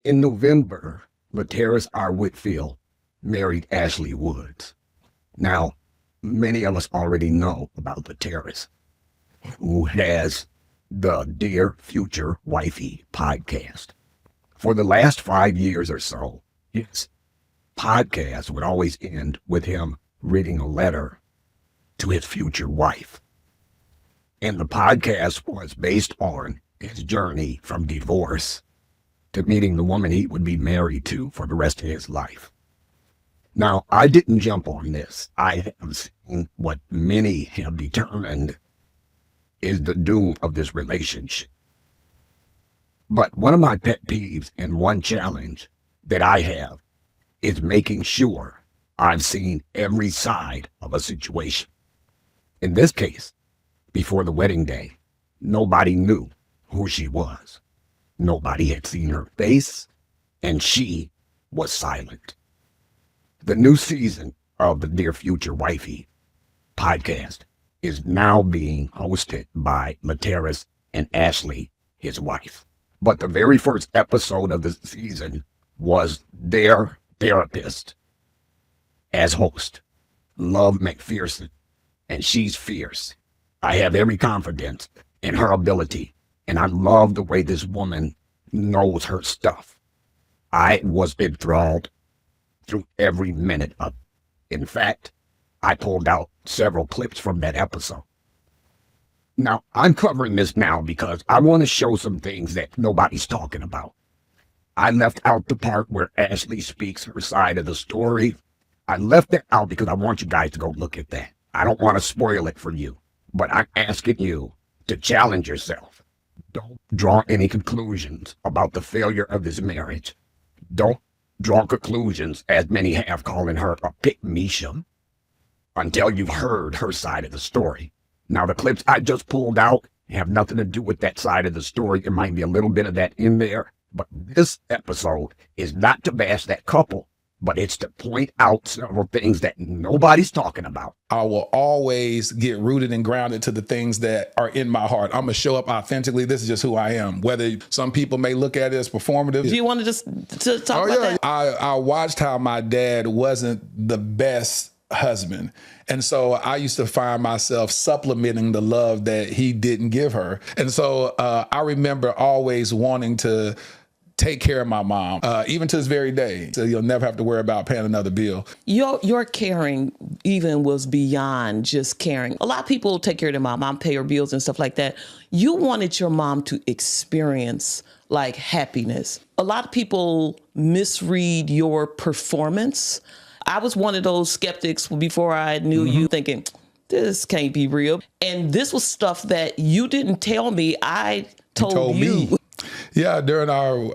In November, Laterras R. Whitfield married Ashley Woods. Now, many of us already know about Laterrace, who has the Dear Future Wifey podcast. For the last 5 years or so, his podcast would always end with him reading a letter to his future wife. And the podcast was based on his journey from divorce to meeting the woman he would be married to for the rest of his life. Now, I didn't jump on this. I have seen what many have determined is the doom of this relationship. But one of my pet peeves and one challenge that I have is making sure I've seen every side of a situation. In this case, before the wedding day, nobody knew who she was. Nobody had seen her face, and she was silent. The new season of the Dear Future Wifey podcast is now being hosted by Laterrace and Ashley, his wife. But the very first episode of the season was their therapist as host, Love McPherson, and she's fierce. I have every confidence in her ability, and I love the way this woman knows her stuff. I was enthralled through every minute of it. In fact, I pulled out several clips from that episode. Now, I'm covering this now because I want to show some things that nobody's talking about. I left out the part where Ashley speaks her side of the story. I left that out because I want you guys to go look at that. I don't want to spoil it for you, but I'm asking you to challenge yourself. Don't draw any conclusions about the failure of this marriage. Don't draw conclusions, as many have, calling her a pick-me-shum, until you've heard her side of the story. Now, the clips I just pulled out have nothing to do with that side of the story. There might be a little bit of that in there, but this episode is not to bash that couple, but it's to point out several things that nobody's talking about. I will always get rooted and grounded to the things that are in my heart. I'm going to show up authentically. This is just who I am. Whether some people may look at it as performative. Do you want to just talk about that? I watched how my dad wasn't the best husband. And so I used to find myself supplementing the love that he didn't give her. And so I remember always wanting to take care of my mom, even to this very day. So you'll never have to worry about paying another bill. Your caring even was beyond just caring. A lot of people take care of their mom, pay her bills and stuff like that. You wanted your mom to experience like happiness. A lot of people misread your performance. I was one of those skeptics before I knew you, thinking, this can't be real. And this was stuff that you didn't tell me. I told you. Me. Yeah, during our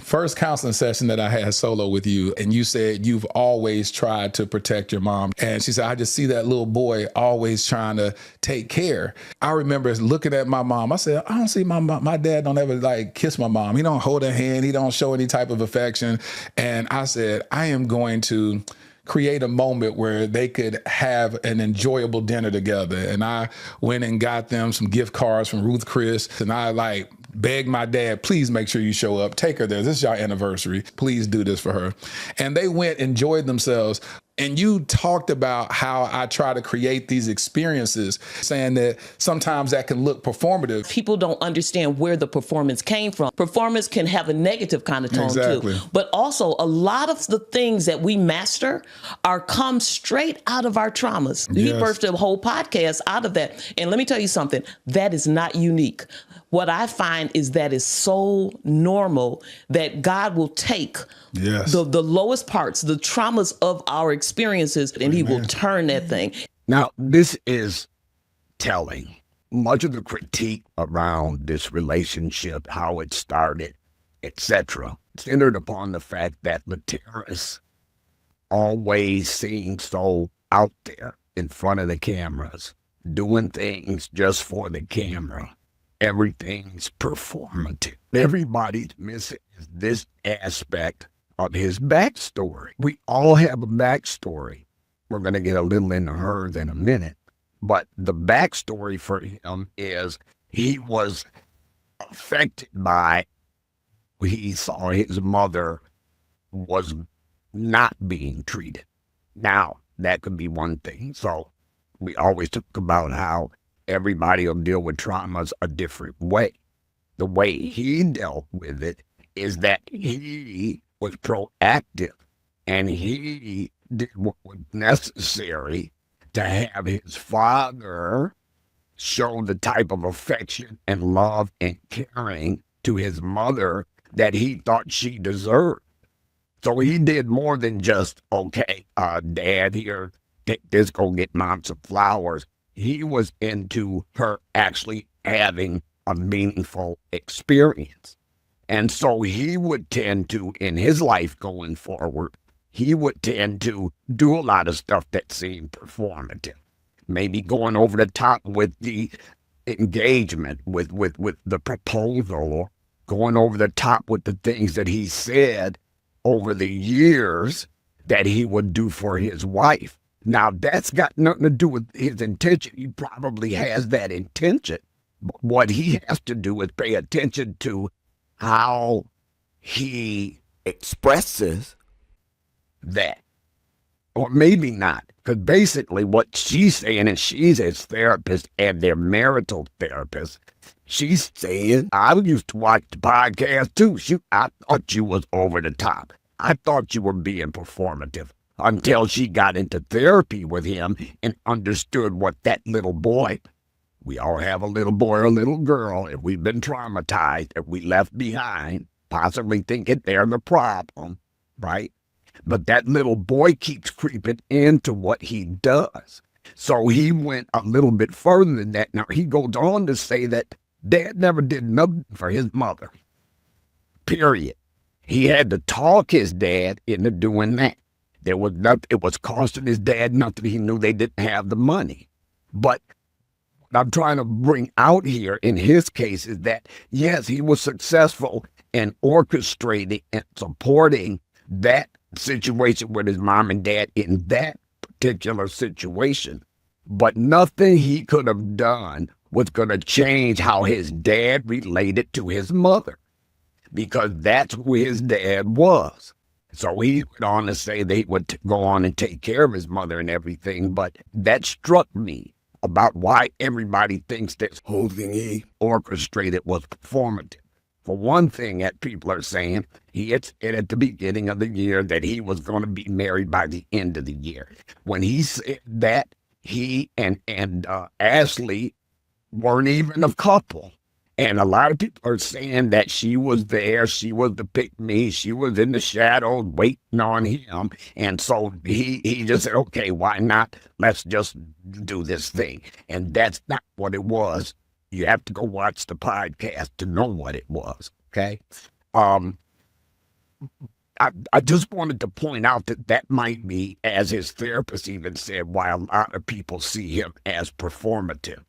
first counseling session that I had solo with you, and you said you've always tried to protect your mom. And she said, I just see that little boy always trying to take care. I remember looking at my mom. I said, I don't see my dad don't ever like kiss my mom. He don't hold her hand. He don't show any type of affection. And I said, I am going to create a moment where they could have an enjoyable dinner together. And I went and got them some gift cards from Ruth Chris. And I begged my dad, please make sure you show up. Take her there. This is your anniversary. Please do this for her. And they went, enjoyed themselves. And you talked about how I try to create these experiences, saying that sometimes that can look performative. People don't understand where the performance came from. Performance can have a negative connotation too. But also a lot of the things that we master come straight out of our traumas. Yes. He birthed a whole podcast out of that. And let me tell you something, that is not unique. What I find is that is so normal that God will take the lowest parts, the traumas of our experiences, and he will turn that thing. Now, this is telling. Much of the critique around this relationship, how it started, etc., centered upon the fact that Laterrace always seemed so out there in front of the cameras, doing things just for the camera. Everything's performative. Everybody's missing this aspect of his backstory. We all have a backstory. We're going to get a little into hers in a minute. But the backstory for him is he was affected by he saw his mother was not being treated. Now, that could be one thing. So we always talk about how everybody will deal with traumas a different way. The way he dealt with it is that he was proactive and he did what was necessary to have his father show the type of affection and love and caring to his mother that he thought she deserved. So he did more than just, okay, Dad, here, take this, go get Mom some flowers. He was into her actually having a meaningful experience. And so he would tend to, in his life going forward, he would tend to do a lot of stuff that seemed performative. Maybe going over the top with the engagement, with the proposal, or going over the top with the things that he said over the years that he would do for his wife. Now, that's got nothing to do with his intention. He probably has that intention. But what he has to do is pay attention to how he expresses that. Or maybe not. Because basically what she's saying, and she's his therapist and their marital therapist, she's saying, I used to watch the podcast too. I thought you was over the top. I thought you were being performative until she got into therapy with him and understood what that little boy, we all have a little boy or a little girl, if we've been traumatized, if we left behind, possibly thinking they're the problem, right? But that little boy keeps creeping into what he does. So he went a little bit further than that. Now, he goes on to say that Dad never did nothing for his mother, period. He had to talk his dad into doing that. There was nothing, it was costing his dad nothing. He knew they didn't have the money. But what I'm trying to bring out here in his case is that, yes, he was successful in orchestrating and supporting that situation with his mom and dad in that particular situation. But nothing he could have done was going to change how his dad related to his mother, because that's who his dad was. So he went on to say they would go on and take care of his mother and everything. But that struck me about why everybody thinks this whole thing he orchestrated was performative. For one thing, that people are saying, he had said at the beginning of the year that he was going to be married by the end of the year. When he said that, he and Ashley weren't even a couple. And a lot of people are saying that she was there, she was the pick-me, she was in the shadows waiting on him. And so he just said, okay, why not? Let's just do this thing. And that's not what it was. You have to go watch the podcast to know what it was, okay? I just wanted to point out that might be, as his therapist even said, why a lot of people see him as performative.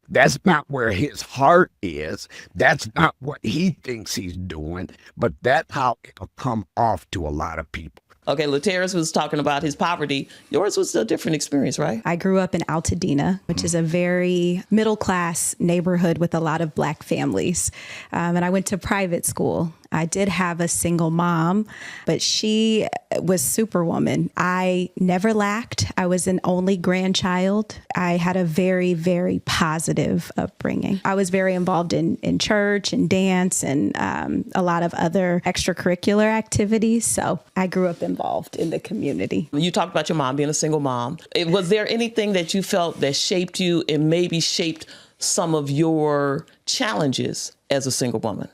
That's not where his heart is. That's not what he thinks he's doing, but that's how it'll come off to a lot of people. Okay, Laterrace was talking about his poverty. Yours was a different experience, right? I grew up in Altadena, which is a very middle-class neighborhood with a lot of Black families. And I went to private school. I did have a single mom, but she was superwoman. I never lacked. I was an only grandchild. I had a very, very positive upbringing. I was very involved in church and dance and a lot of other extracurricular activities. So I grew up involved in the community. You talked about your mom being a single mom. Was there anything that you felt that shaped you and maybe shaped some of your challenges as a single woman?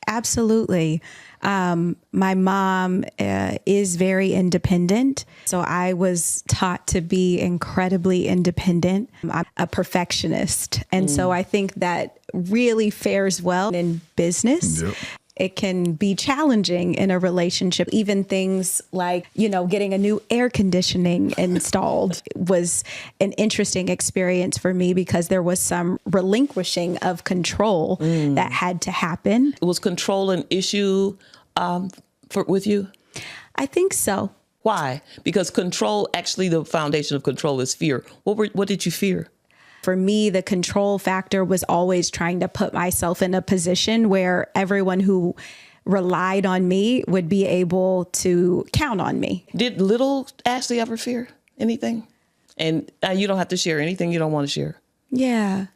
Absolutely. My mom is very independent. So I was taught to be incredibly independent. I'm a perfectionist. And so I think that really fares well in business. Yep. It can be challenging in a relationship. Even things like, getting a new air conditioning installed was an interesting experience for me because there was some relinquishing of control that had to happen. Was control an issue with you? I think so. Why? Because control, actually the foundation of control is fear. What did you fear? For me, the control factor was always trying to put myself in a position where everyone who relied on me would be able to count on me. Did little Ashley ever fear anything? And you don't have to share anything you don't want to share. Yeah.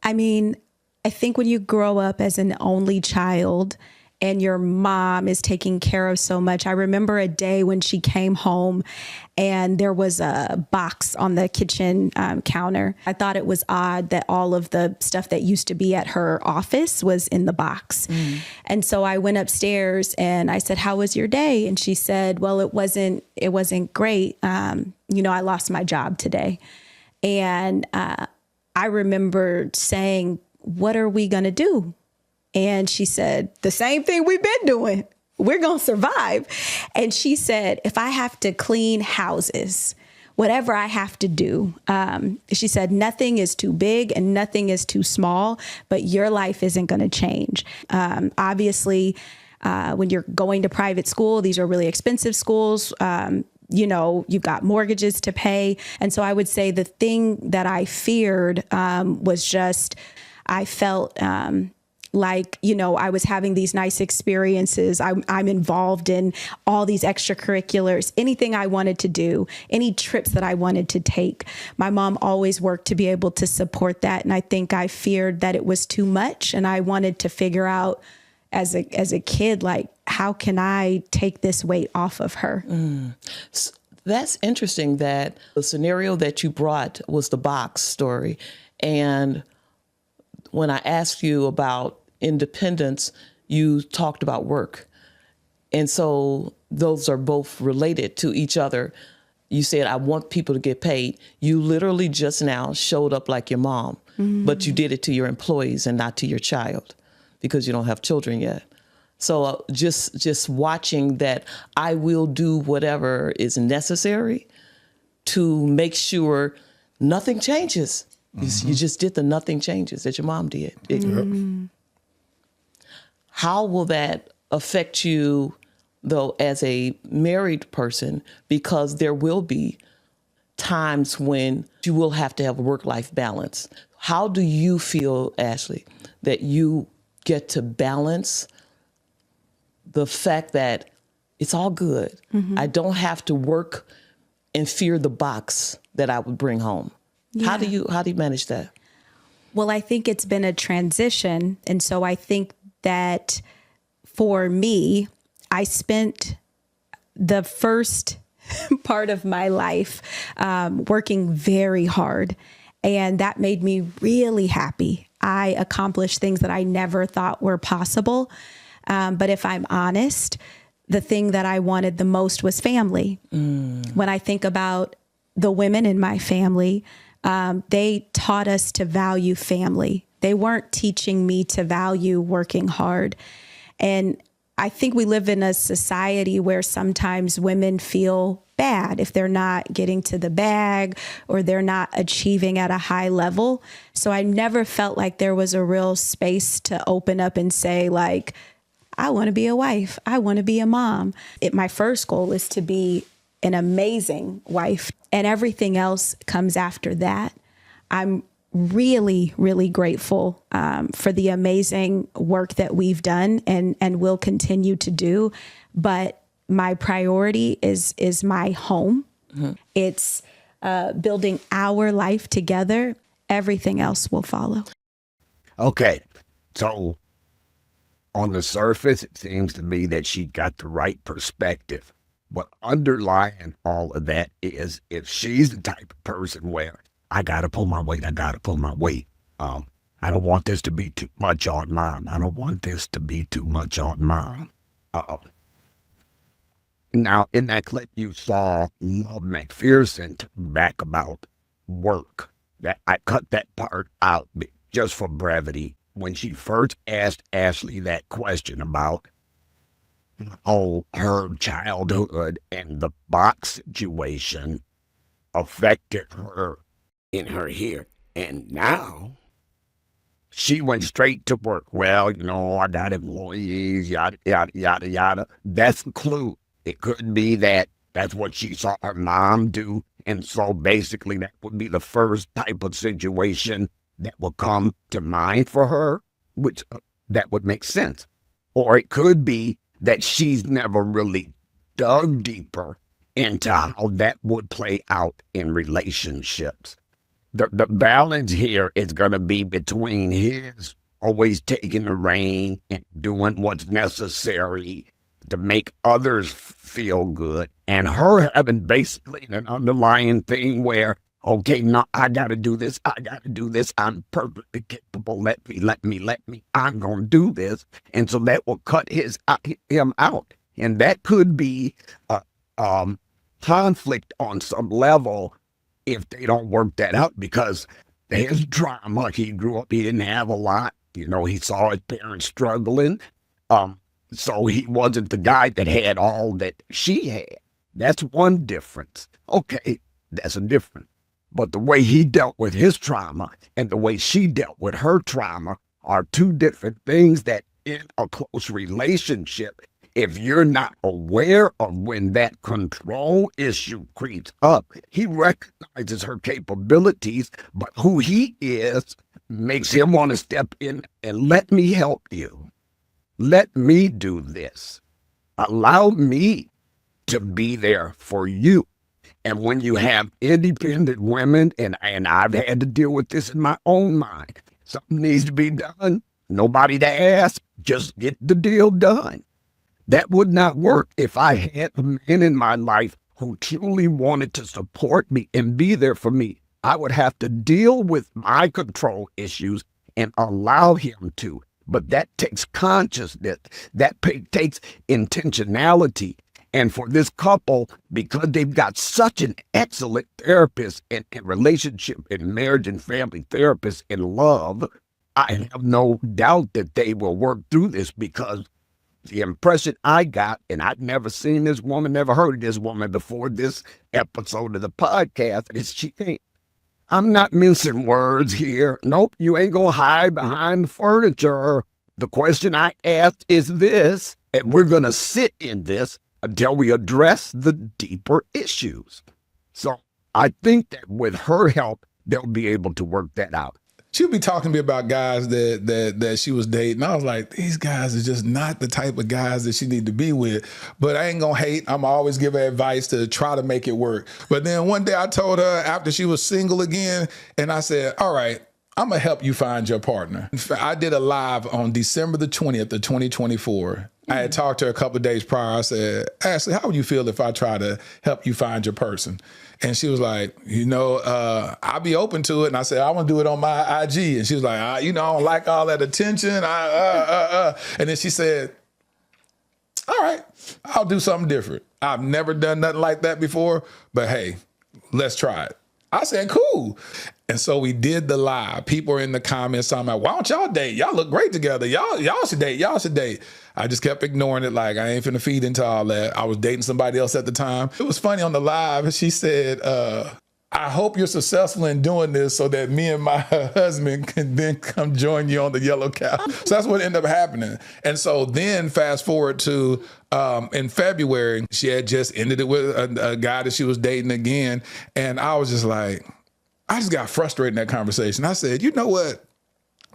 I mean, I think when you grow up as an only child and your mom is taking care of so much. I remember a day when she came home and there was a box on the kitchen counter. I thought it was odd that all of the stuff that used to be at her office was in the box. And so I went upstairs and I said, "How was your day?" And she said, "Well, it wasn't great. I lost my job today." And I remember saying, "What are we going to do?" And she said, "The same thing we've been doing. We're going to survive." And she said, "If I have to clean houses, whatever I have to do," she said, "nothing is too big and nothing is too small, but your life isn't going to change." Obviously, when you're going to private school, these are really expensive schools. You've got mortgages to pay. And so I would say the thing that I feared was just, I felt I was having these nice experiences. I'm involved in all these extracurriculars, anything I wanted to do, any trips that I wanted to take. My mom always worked to be able to support that. And I think I feared that it was too much. And I wanted to figure out as a kid, like, how can I take this weight off of her? That's interesting that the scenario that you brought was the box story. And when I asked you about independence, you talked about work. And so those are both related to each other. You said, "I want people to get paid." You literally just now showed up like your mom, but you did it to your employees and not to your child because you don't have children yet. So just watching that, I will do whatever is necessary to make sure nothing changes. You just did the nothing changes that your mom did. How will that affect you, though, as a married person? Because there will be times when you will have to have a work-life balance. How do you feel, Ashley, that you get to balance the fact that it's all good? I don't have to work and fear the box that I would bring home. Yeah. How do you manage that? Well, I think it's been a transition. And so I think that for me, I spent the first part of my life working very hard. And that made me really happy. I accomplished things that I never thought were possible. But if I'm honest, the thing that I wanted the most was family. When I think about the women in my family, they taught us to value family. They weren't teaching me to value working hard. And I think we live in a society where sometimes women feel bad if they're not getting to the bag or they're not achieving at a high level. So I never felt like there was a real space to open up and say, like, I want to be a wife. I want to be a mom. My first goal is to be an amazing wife, and everything else comes after that. I'm really, really grateful for the amazing work that we've done and will continue to do. But my priority is my home. It's building our life together. Everything else will follow. Okay, so on the surface, it seems to me that she got the right perspective. But underlying all of that is, if she's the type of person where I got to pull my weight, I don't want this to be too much on mom. I don't want this to be too much on mom. Now, in that clip, you saw Love McPherson back about work. That I cut that part out just for brevity. When she first asked Ashley that question about her childhood and the box situation affected her in her here. And now she went straight to work. Well, I got employees, yada, yada, yada, yada. That's a clue. It could be that that's what she saw her mom do. And so basically that would be the first type of situation that would come to mind for her, which that would make sense. Or it could be that she's never really dug deeper into how that would play out in relationships. The balance here is going to be between his always taking the reign and doing what's necessary to make others feel good, and her having basically an underlying thing where, okay, no, I got to do this. I'm perfectly capable. Let me. I'm going to do this. And so that will cut him out. And that could be conflict on some level if they don't work that out, because his trauma, he grew up, he didn't have a lot. You know, he saw his parents struggling. So he wasn't the guy that had all that she had. That's one difference. Okay, that's a difference. But the way he dealt with his trauma and the way she dealt with her trauma are two different things that in a close relationship, if you're not aware of when that control issue creeps up, he recognizes her capabilities, but who he is makes him want to step in and let me help you. Let me do this. Allow me to be there for you. And when you have independent women, and I've had to deal with this in my own mind, something needs to be done. Nobody to ask, just get the deal done. That would not work if I had a man in my life who truly wanted to support me and be there for me. I would have to deal with my control issues and allow him to. But that takes consciousness. That takes intentionality. And for this couple, because they've got such an excellent therapist and relationship and marriage and family therapist in love, I have no doubt that they will work through this, because the impression I got, and I'd never seen this woman, never heard of this woman before this episode of the podcast, is she ain't. I'm not mincing words here. Nope, you ain't gonna hide behind the furniture. The question I asked is this, and we're gonna sit in this until we address the deeper issues. So I think that with her help, they'll be able to work that out. She'll be talking to me about guys that she was dating. I was like, these guys are just not the type of guys that she need to be with. But I ain't gonna hate. I'm always give her advice to try to make it work. But then one day I told her after she was single again, and I said, all right, I'm gonna help you find your partner. In fact, I did a live on December the 20th of 2024. I had talked to her a couple of days prior. I said, Ashley, how would you feel if I try to help you find your person? And she was like, I'll be open to it. And I said, I want to do it on my IG. And she was like, I don't like all that attention. And then she said, all right, I'll do something different. I've never done nothing like that before, but hey, let's try it. I said, cool. And so we did the live. People are in the comments talking about, why don't y'all date? Y'all look great together. Y'all should date. Y'all should date. I just kept ignoring it, like I ain't finna feed into all that. I was dating somebody else at the time. It was funny on the live. She said, I hope you're successful in doing this so that me and my husband can then come join you on the yellow couch. So that's what ended up happening. And so then fast forward to in February, she had just ended it with a guy that she was dating again. And I was just like, I just got frustrated in that conversation. I said, you know what?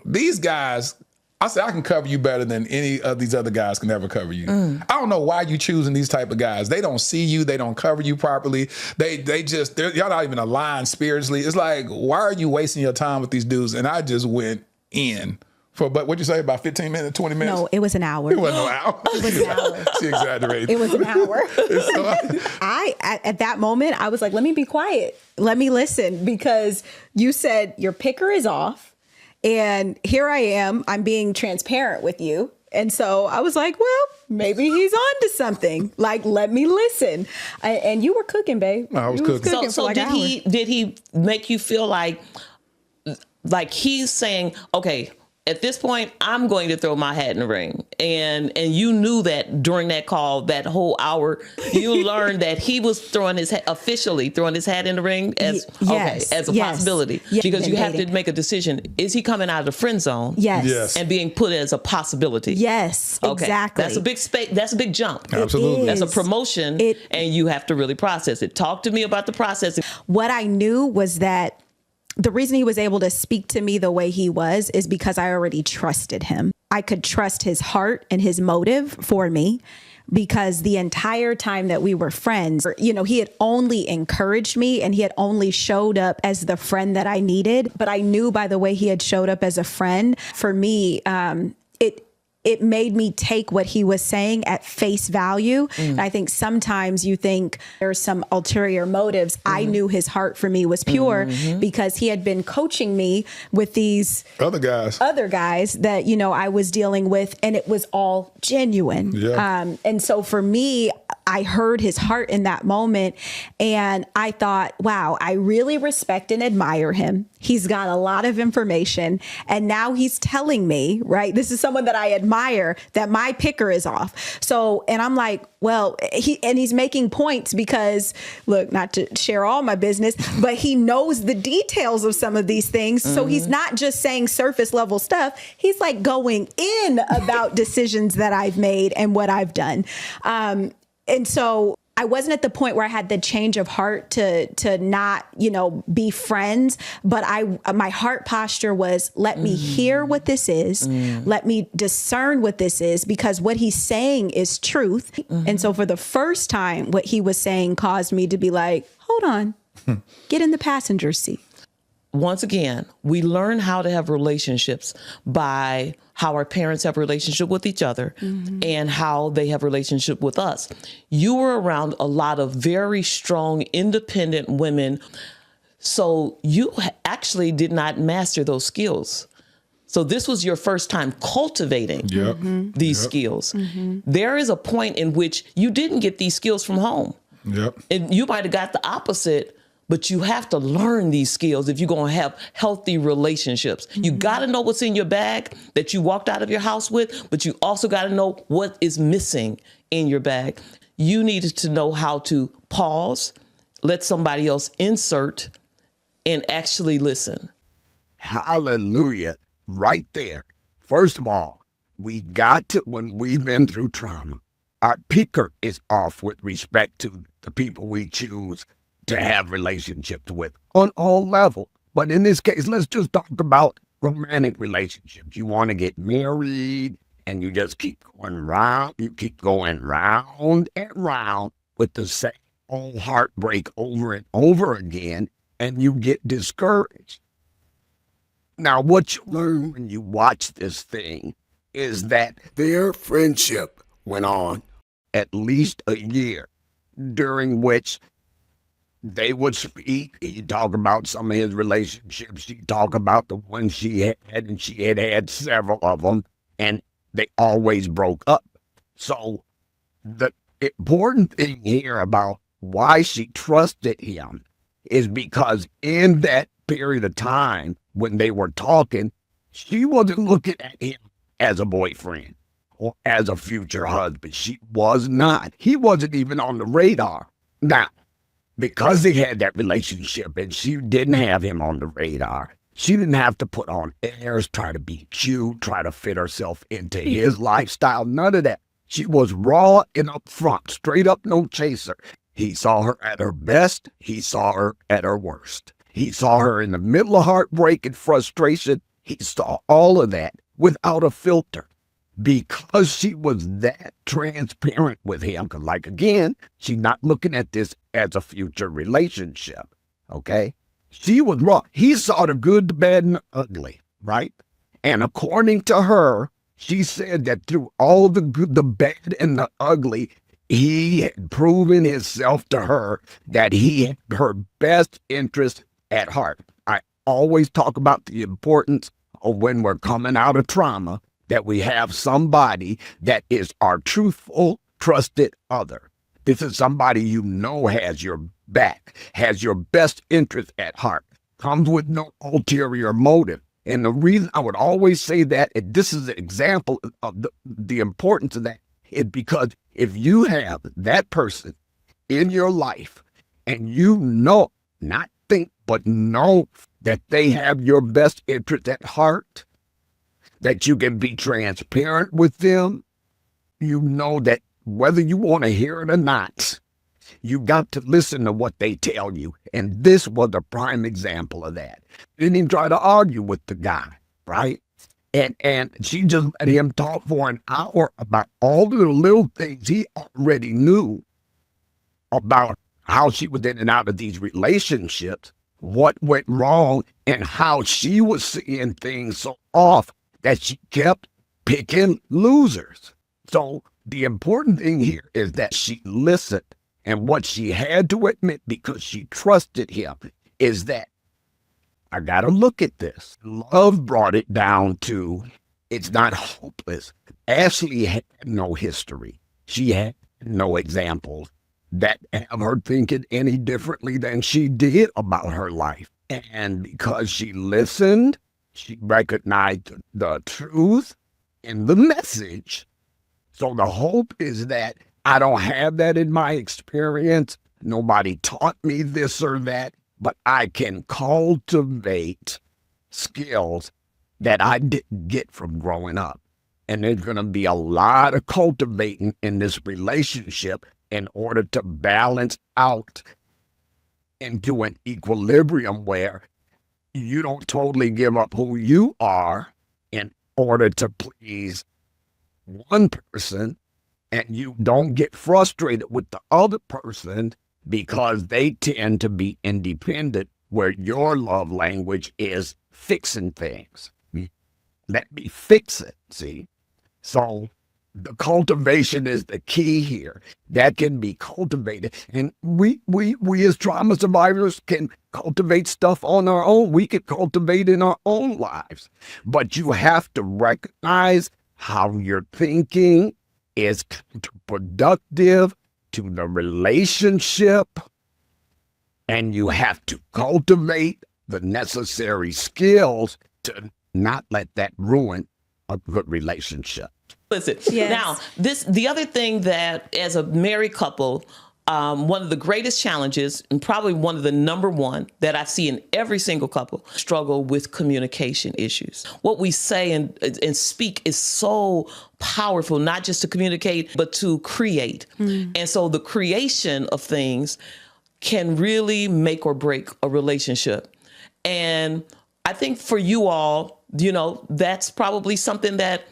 These guys, I said, I can cover you better than any of these other guys can ever cover you. I don't know why you choosing these type of guys. They don't see you. They don't cover you properly. Y'all not even aligned spiritually. It's like, why are you wasting your time with these dudes? And I just went in for, but what'd you say, about 15 minutes, 20 minutes? No, it was an hour. It wasn't an hour. It was an hour. She exaggerated. It was an hour. So At that moment, I was like, let me be quiet. Let me listen, because you said your picker is off. And here I am, I'm being transparent with you. And so I was like, well, maybe he's on to something. Like, let me listen. And you were cooking, babe. I was cooking. So did he make you feel like he's saying, okay, at this point, I'm going to throw my hat in the ring. And you knew that during that call, that whole hour, you learned that he was officially throwing his hat in the ring as a possibility. Yes. Because you have to make a decision. Is he coming out of the friend zone? Yes. And being put as a possibility? Yes, okay. exactly. That's a big that's a big jump. Absolutely. That's a promotion, and you have to really process it. Talk to me about the processing. What I knew was that the reason he was able to speak to me the way he was is because I already trusted him. I could trust his heart and his motive for me, because the entire time that we were friends, you know, he had only encouraged me and he had only showed up as the friend that I needed. But I knew by the way he had showed up as a friend, for me, it made me take what he was saying at face value. And I think sometimes you think there's some ulterior motives. I knew his heart for me was pure because he had been coaching me with these other guys that, you know, I was dealing with, and it was all genuine. Yeah. And so for me, I heard his heart in that moment, and I thought, wow, I really respect and admire him. He's got a lot of information, and now he's telling me, right, this is someone that I admire, that my picker is off. So, and I'm like, well, he's making points because, look, not to share all my business, but he knows the details of some of these things. So he's not just saying surface level stuff. He's like going in about decisions that I've made and what I've done. And so I wasn't at the point where I had the change of heart to not, you know, be friends, but my heart posture was, let me hear what this is. Let me discern what this is, because what he's saying is truth. And so for the first time, what he was saying caused me to be like, hold on, get in the passenger seat. Once again, we learn how to have relationships by how our parents have relationship with each other and how they have relationship with us. You were around a lot of very strong, independent women, so you actually did not master those skills. So this was your first time cultivating these skills. There is a point in which you didn't get these skills from home. And you might have got the opposite, but you have to learn these skills if you're going to have healthy relationships. You got to know what's in your bag that you walked out of your house with, but you also got to know what is missing in your bag. You needed to know how to pause, let somebody else insert, and actually listen. Hallelujah. Right there. First of all, we got to, when we've been through trauma, our picker is off with respect to the people we choose to have relationships with on all levels. But in this case, let's just talk about romantic relationships. You want to get married and you just keep going round. You keep going round and round with the same old heartbreak over and over again, and you get discouraged. Now, what you learn when you watch this thing is that their friendship went on at least a year, during which they would speak. He'd talk about some of his relationships. She'd talk about the one she had, and she had had several of them, and they always broke up. So the important thing here about why she trusted him is because in that period of time when they were talking, she wasn't looking at him as a boyfriend or as a future husband. She was not. He wasn't even on the radar. Now, because they had that relationship and she didn't have him on the radar, she didn't have to put on airs, try to be cute, try to fit herself into his lifestyle. None of that. She was raw and upfront, straight up, no chaser. He saw her at her best. He saw her at her worst. He saw her in the middle of heartbreak and frustration. He saw all of that without a filter. Because she was that transparent with him, because, like, again, she's not looking at this as a future relationship, okay? She was raw. He saw the good, the bad, and the ugly, right? And according to her, she said that through all the good, the bad, and the ugly, he had proven himself to her that he had her best interest at heart. I always talk about the importance of when we're coming out of trauma, that we have somebody that is our truthful, trusted other. This is somebody you know has your back, has your best interest at heart, comes with no ulterior motive. And the reason I would always say that, and this is an example of the importance of that, is because if you have that person in your life and you know, not think, but know that they have your best interest at heart, that you can be transparent with them, you know that whether you want to hear it or not, you got to listen to what they tell you. And this was a prime example of that. Didn't even try to argue with the guy, right? And she just let him talk for an hour about all the little things he already knew about how she was in and out of these relationships, what went wrong, and how she was seeing things so off that she kept picking losers. So the important thing here is that she listened. And what she had to admit, because she trusted him, is that I got to look at this. Love brought it down to it's not hopeless. Ashley had no history. She had no examples that have her thinking any differently than she did about her life. And because she listened, she recognized the truth in the message. So the hope is that I don't have that in my experience. Nobody taught me this or that, but I can cultivate skills that I didn't get from growing up. And there's going to be a lot of cultivating in this relationship in order to balance out into an equilibrium where you don't totally give up who you are in order to please one person, and you don't get frustrated with the other person because they tend to be independent, where your love language is fixing things. Let me fix it, see? So the cultivation is the key here. That can be cultivated. And we as trauma survivors can cultivate stuff on our own. We can cultivate in our own lives. But you have to recognize how you're thinking is counterproductive to the relationship, and you have to cultivate the necessary skills to not let that ruin a good relationship. Listen, Yes. now the other thing that as a married couple, one of the greatest challenges, and probably one of the number one that I see in every single couple, struggle with communication issues. What we say and speak is so powerful, not just to communicate, but to create. And so the creation of things can really make or break a relationship. And I think for you all, that's probably something that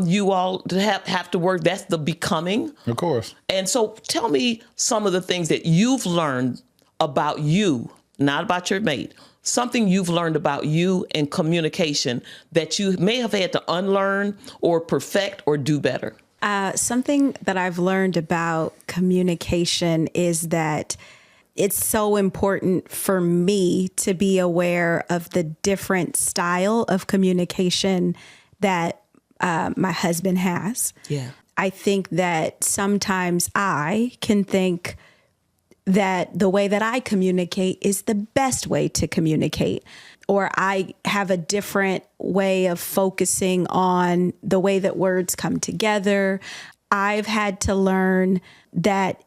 you all have to work. That's the becoming. Of course. And so tell me some of the things that you've learned about you, not about your mate, something you've learned about you and communication that you may have had to unlearn or perfect or do better. Something that I've learned about communication is that it's so important for me to be aware of the different style of communication that my husband has. Yeah. I think that sometimes I can think that the way that I communicate is the best way to communicate, or I have a different way of focusing on the way that words come together. I've had to learn that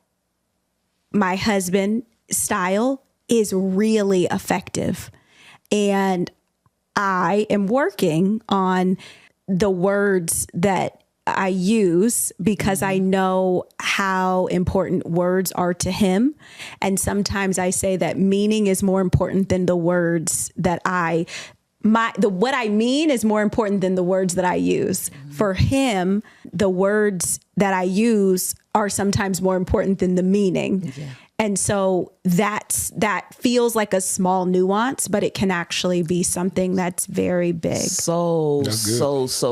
my husband's style is really effective, and I am working on the words that I use because I know how important words are to him. And sometimes I say that meaning is more important than the words that what I mean is more important than the words that I use. For him, the words that I use are sometimes more important than the meaning. Yeah. And so that feels like a small nuance, but it can actually be something that's very big. So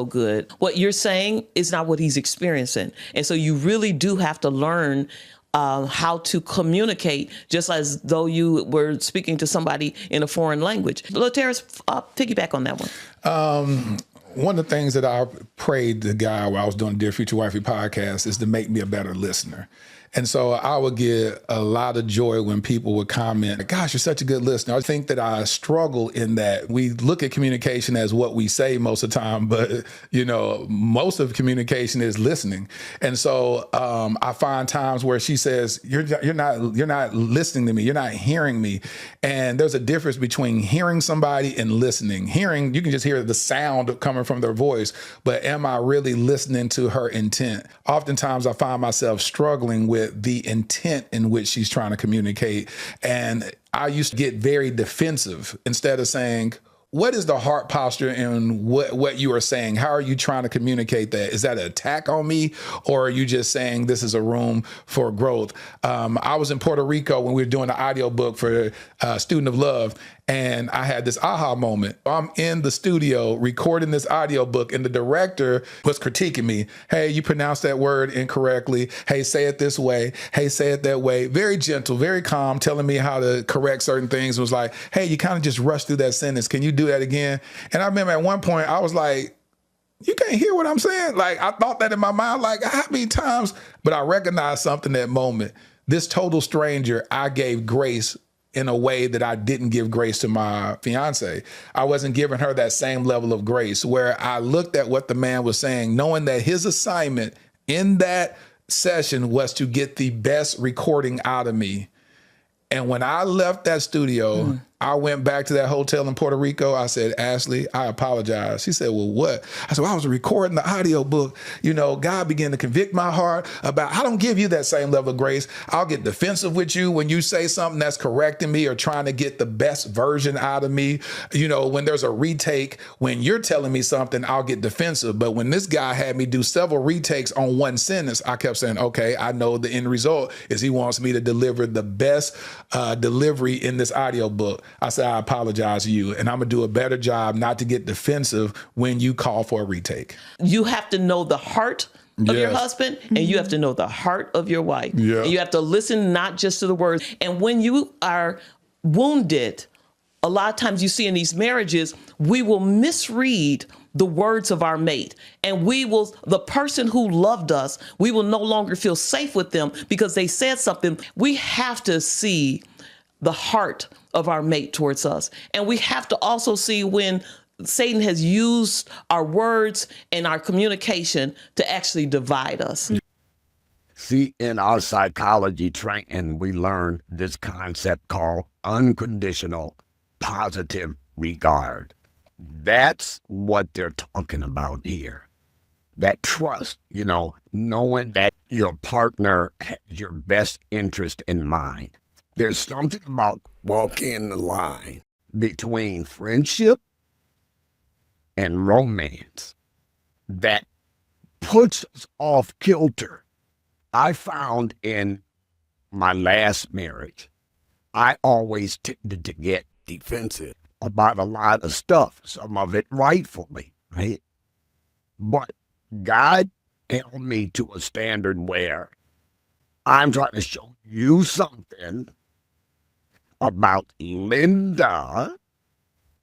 good. What you're saying is not what he's experiencing. And so you really do have to learn how to communicate, just as though you were speaking to somebody in a foreign language. Laterrace, piggyback on that one. One of the things that I prayed to God while I was doing the Dear Future Wifey podcast is to make me a better listener. And so I would get a lot of joy when people would comment, gosh, you're such a good listener. I think that I struggle in that we look at communication as what we say most of the time, but most of communication is listening. And so I find times where she says, you're not listening to me. You're not hearing me. And there's a difference between hearing somebody and listening. Hearing, you can just hear the sound coming from their voice, but am I really listening to her intent? Oftentimes I find myself struggling with the intent in which she's trying to communicate. And I used to get very defensive instead of saying, What is the heart posture in what you are saying? How are you trying to communicate that? Is that an attack on me, or are you just saying this is a room for growth? I was in Puerto Rico when we were doing the audiobook for Student of Love, and I had this aha moment. I'm in the studio recording this audiobook, and the director was critiquing me. Hey, you pronounced that word incorrectly. Hey, say it this way. Hey, say it that way. Very gentle, very calm, telling me how to correct certain things. It was like, hey, you kind of just rushed through that sentence. Can you do that again? And I remember at one point I was like, you can't hear what I'm saying? Like, I thought that in my mind, like, how many times? But I recognized something that moment. This total stranger, I gave grace in a way that I didn't give grace to my fiance. I wasn't giving her that same level of grace, where I looked at what the man was saying, knowing that his assignment in that session was to get the best recording out of me. And when I left that studio, I went back to that hotel in Puerto Rico. I said, Ashley, I apologize. She said, well, what? I said, well, I was recording the audio book. You know, God began to convict my heart about, I don't give you that same level of grace. I'll get defensive with you when you say something that's correcting me or trying to get the best version out of me. You know, when there's a retake, when you're telling me something, I'll get defensive. But when this guy had me do several retakes on one sentence, I kept saying, okay, I know the end result is he wants me to deliver the best delivery in this audio book. I said, I apologize to you, and I'm going to do a better job not to get defensive when you call for a retake. You have to know the heart of your husband, and you have to know the heart of your wife. Yeah. And you have to listen not just to the words. And when you are wounded, a lot of times you see in these marriages, we will misread the words of our mate. And the person who loved us, we will no longer feel safe with them because they said something. We have to see the heart of our mate towards us. And we have to also see when Satan has used our words and our communication to actually divide us. See, in our psychology training, we learn this concept called unconditional positive regard. That's what they're talking about here. That trust, you know, knowing that your partner has your best interest in mind. There's something about walking the line between friendship and romance that puts us off kilter. I found in my last marriage, I always tended to get defensive about a lot of stuff, some of it rightfully, right? But God held me to a standard where I'm trying to show you something about Linda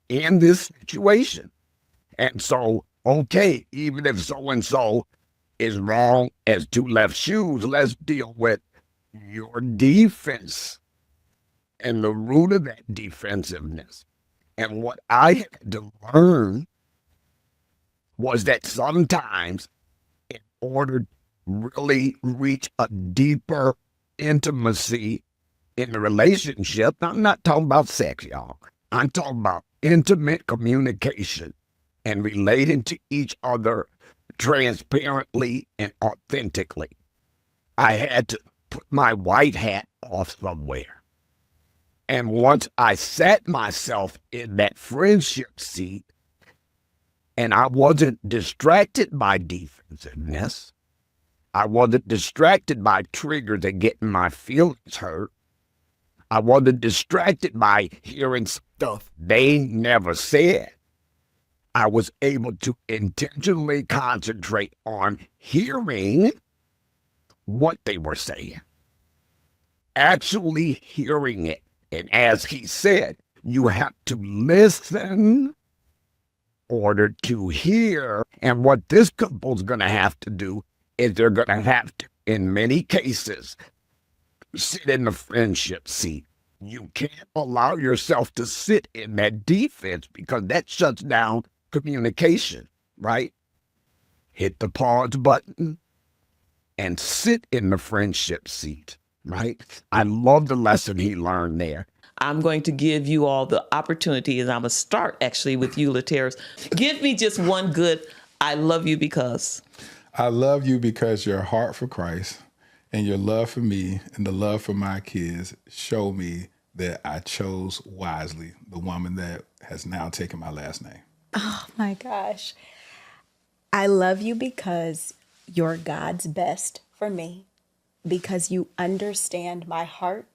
in this situation. And so, okay, even if so-and-so is wrong as two left shoes, let's deal with your defense and the root of that defensiveness. And what I had to learn was that sometimes in order to really reach a deeper intimacy in the relationship, I'm not talking about sex, y'all. I'm talking about intimate communication and relating to each other transparently and authentically. I had to put my white hat off somewhere. And once I sat myself in that friendship seat and I wasn't distracted by defensiveness, I wasn't distracted by triggers and getting my feelings hurt, I wasn't distracted by hearing stuff they never said, I was able to intentionally concentrate on hearing what they were saying, actually hearing it. And as he said, you have to listen in order to hear. And what this couple's going to have to do is they're going to have to, in many cases, sit in the friendship seat. You can't allow yourself to sit in that defense because that shuts down communication, right? Hit the pause button and sit in the friendship seat, right? I love the lesson he learned there. I'm going to give you all the opportunity, and I'm going to start actually with you, Laterrace. Give me just one good, I love you because. I love you because your heart for Christ and your love for me and the love for my kids show me that I chose wisely the woman that has now taken my last name? Oh my gosh. I love you because you're God's best for me, because you understand my heart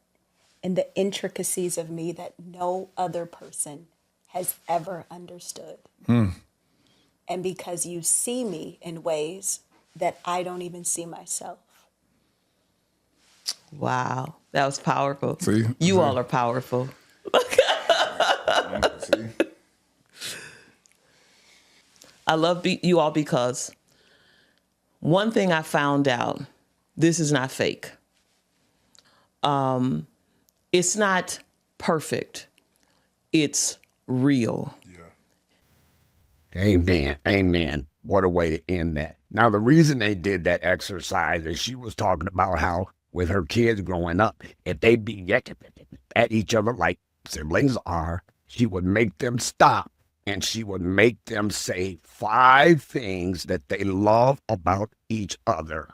and the intricacies of me that no other person has ever understood. And because you see me in ways that I don't even see myself. Wow, that was powerful. See? You all are powerful. See? I love you all because one thing I found out, this is not fake. It's not perfect. It's real. Amen. Amen. What a way to end that. Now, the reason they did that exercise is she was talking about how with her kids growing up, if they be yakking at each other like siblings are, she would make them stop and she would make them say 5 things that they love about each other.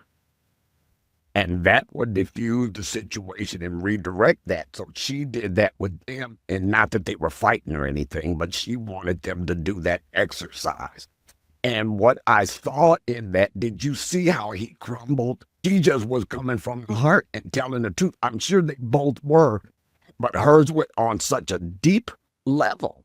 And that would diffuse the situation and redirect that. So she did that with them, and not that they were fighting or anything, but she wanted them to do that exercise. And what I saw in that, did you see how he crumbled? She just was coming from the heart and telling the truth. I'm sure they both were, but hers went on such a deep level.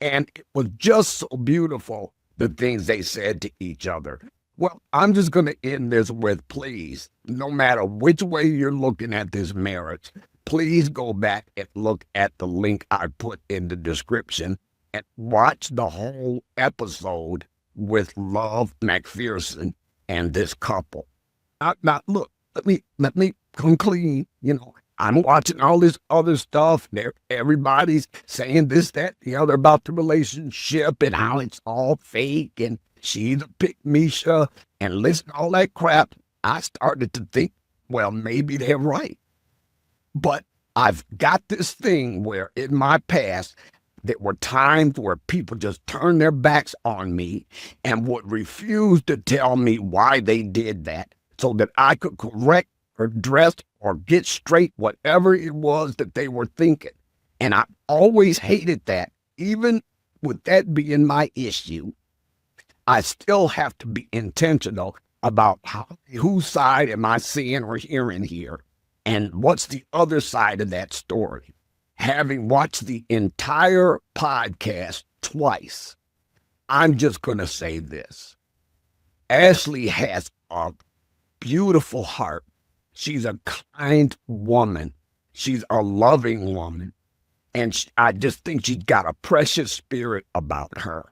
And it was just so beautiful, the things they said to each other. Well, I'm just going to end this with, please, no matter which way you're looking at this marriage, please go back and look at the link I put in the description and watch the whole episode with Love McPherson and this couple. Now look, let me come clean. You know, I'm watching all this other stuff. Everybody's saying this, that, the other about the relationship and how it's all fake and she's a pick-Misha, and listen to all that crap. I started to think, well, maybe they're right. But I've got this thing where in my past, there were times where people just turned their backs on me and would refuse to tell me why they did that so that I could correct or address or get straight whatever it was that they were thinking. And I always hated that. Even with that being my issue, I still have to be intentional about whose side am I seeing or hearing here, and what's the other side of that story. Having watched the entire podcast twice, I'm just going to say this. Ashley has a beautiful heart. She's a kind woman. She's a loving woman. And I just think she's got a precious spirit about her.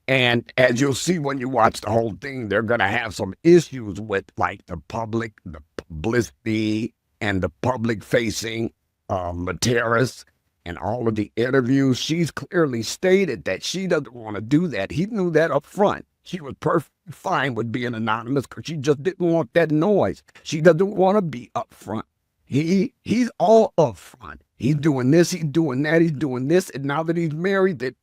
And as you'll see when you watch the whole thing, they're going to have some issues with like the publicity and the public facing Laterrace and all of the interviews. She's clearly stated that she doesn't want to do that. He knew that up front. She was perfectly fine with being anonymous because she just didn't want that noise. She doesn't want to be up front. He's all up front. He's doing this, he's doing that, he's doing this. And now that he's married, that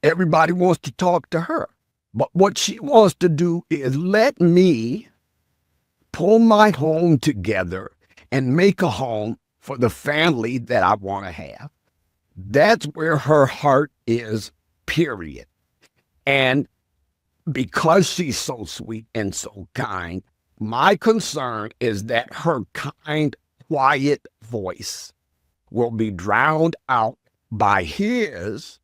everybody wants to talk to her. But what she wants to do is let me pull my home together and make a home for the family that I want to have. That's where her heart is, period. And because she's so sweet and so kind, my concern is that her kind, quiet voice will be drowned out by his,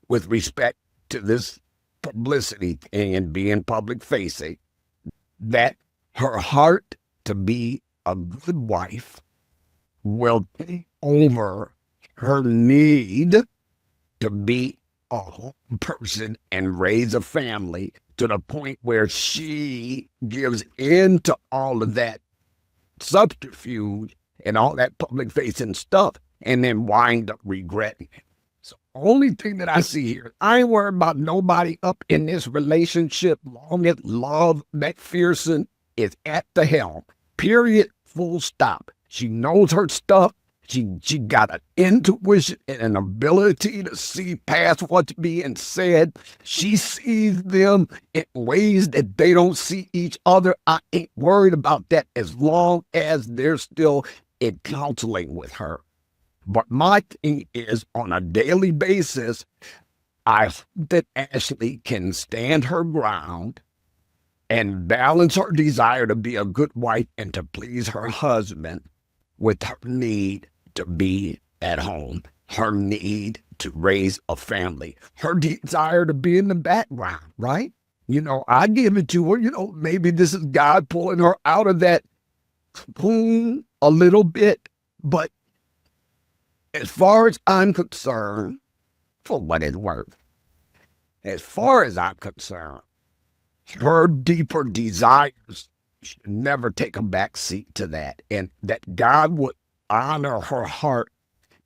with respect to this publicity thing and being public facing, that her heart to be a good wife will take over her need to be a home person and raise a family, to the point where she gives in to all of that subterfuge and all that public facing stuff and then wind up regretting it. So only thing that I see here, I ain't worried about nobody up in this relationship long as Love McPherson is at the helm. Period. Full stop. She knows her stuff. She got an intuition and an ability to see past what's being said. She sees them in ways that they don't see each other. I ain't worried about that as long as they're still in counseling with her. But my thing is, on a daily basis, I hope that Ashley can stand her ground and balance her desire to be a good wife and to please her husband with her need to be at home, her need to raise a family, her desire to be in the background, right? I give it to her. Maybe this is God pulling her out of that cocoon a little bit. But as far as I'm concerned, for what it's worth, as far as I'm concerned, her deeper desires should never take a back seat to that. And that God would honor her heart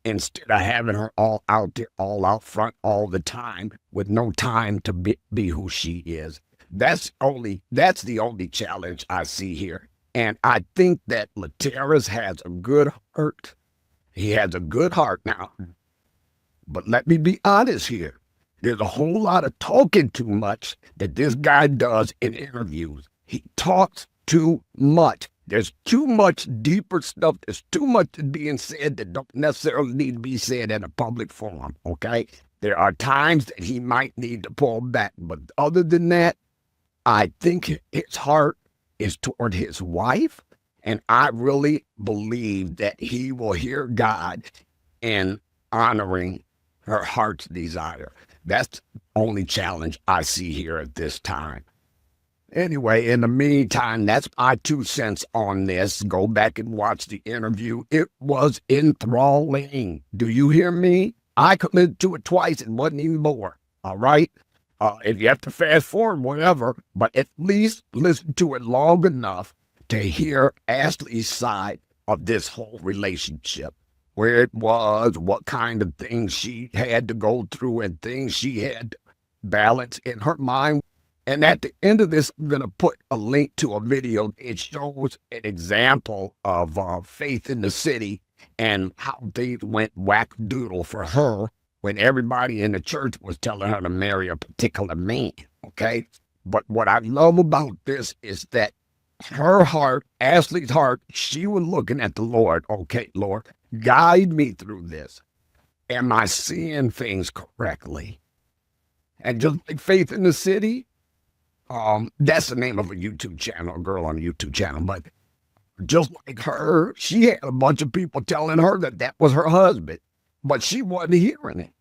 instead of having her all out there, all out front all the time with no time to be who she is. That's the only challenge I see here. And I think that Laterrace has a good heart. He has a good heart now. But let me be honest here. There's a whole lot of talking too much that this guy does in interviews. He talks too much. There's too much deeper stuff. There's too much being said that don't necessarily need to be said in a public forum, okay? There are times that he might need to pull back. But other than that, I think his heart is toward his wife. And I really believe that he will hear God in honoring her heart's desire. That's the only challenge I see here at this time. Anyway, in the meantime, that's my 2 cents on this. Go back and watch the interview. It was enthralling. Do you hear me? I committed to it twice and wasn't even more. All right? If you have to fast forward, whatever, but at least listen to it long enough to hear Ashley's side of this whole relationship. Where it was, what kind of things she had to go through and things she had to balance in her mind. And at the end of this, I'm going to put a link to a video. It shows an example of faith in the city and how things went whack-doodle for her when everybody in the church was telling her to marry a particular man, okay? But what I love about this is that her heart, Ashley's heart, she was looking at the Lord. Okay, Lord, guide me through this. Am I seeing things correctly? And just like Faith in the City, that's the name of a YouTube channel, a girl on a YouTube channel. But just like her, she had a bunch of people telling her that was her husband, but she wasn't hearing it.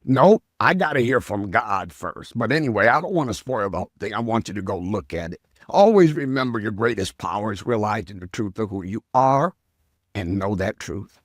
No, I got to hear from God first. But anyway, I don't want to spoil the whole thing. I want you to go look at it. Always remember your greatest power is realizing the truth of who you are and know that truth.